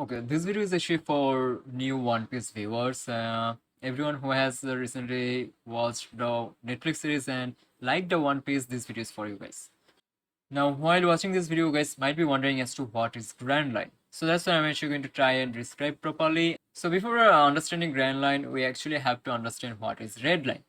Okay, this video is actually for new One Piece viewers. Everyone who has recently watched the Netflix series and liked the One Piece, this video is for you guys. Now, while watching this video, you guys might be wondering as to what is Grand Line. So that's why I'm actually going to try and describe properly. So before understanding Grand Line, we actually have to understand what is Red Line.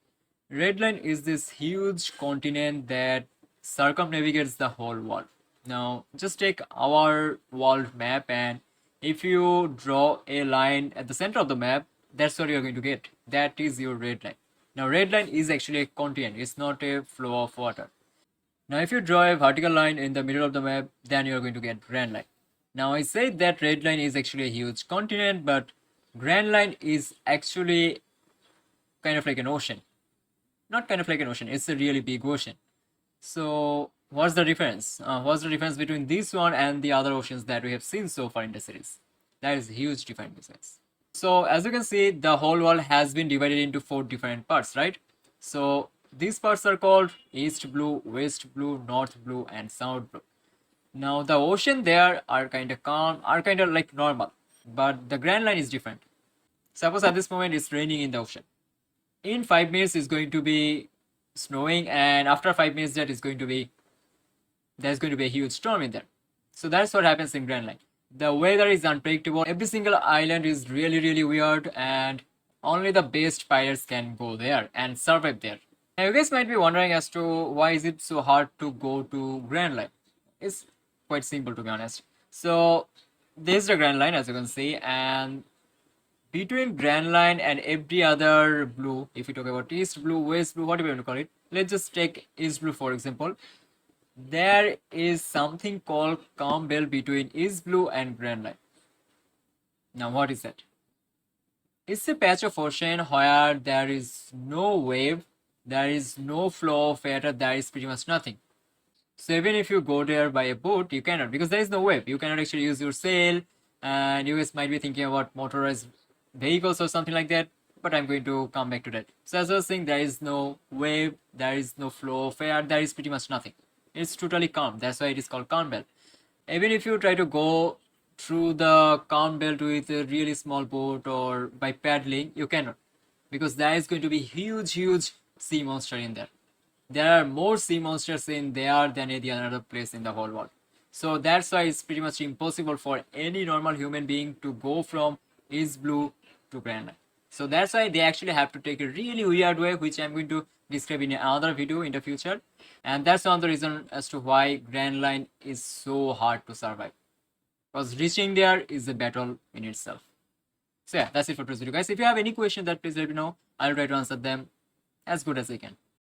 Red Line is this huge continent that circumnavigates the whole world. Now, just take our world map, and if you draw a line at the center of the map, that's what you're going to get. That is your red line. Now, red line is actually a continent, it's not a flow of water. Now, if you draw a vertical line in the middle of the map, then you're going to get Grand Line. Now, I said that red line is actually a huge continent, but Grand Line is actually kind of like an ocean. Not kind of like an ocean, it's a really big ocean. So, what's the difference? What's the difference between this one and the other oceans that we have seen so far in the series? That is a huge difference. So, as you can see, the whole world has been divided into 4 different parts, right? So, these parts are called East Blue, West Blue, North Blue, and South Blue. Now, the ocean there are kind of calm, are kind of like normal, but the Grand Line is different. Suppose at this moment it's raining in the ocean. In 5 minutes it's going to be snowing, and after 5 minutes there's going to be a huge storm in there. So that's what happens in Grand Line. The weather is unpredictable. Every single island is really weird, and only the best pirates can go there and survive there. Now you guys might be wondering as to why is it so hard to go to Grand Line. It's quite simple, to be honest. So this is the Grand Line, as you can see, and between Grand Line and every other blue, if we talk about East Blue, West Blue, whatever you want to call it, let's just take East Blue for example. There is something called calm belt between East Blue and Grand Line. Now, what is that? It's a patch of ocean where there is no wave, there is no flow of water, there is pretty much nothing. So even if you go there by a boat, you cannot, because there is no wave. You cannot actually use your sail, and you guys might be thinking about motorized vehicles or something like that, but I'm going to come back to that. So as I was saying, there is no wave, there is no flow of air, there is pretty much nothing. It's totally calm. That's why it is called calm belt. Even if you try to go through the calm belt with a really small boat or by paddling, you cannot, because there is going to be huge sea monster in there. There are more sea monsters in there than any other place in the whole world. So that's why it's pretty much impossible for any normal human being to go from East Blue to Grand Line. So that's why they actually have to take a really weird way, which I'm going to describe in another video in the future. And that's another reason as to why Grand Line is so hard to survive. Because reaching there is a battle in itself. So yeah, that's it for today's video, guys. If you have any questions, that please let me know. I'll try to answer them as good as I can.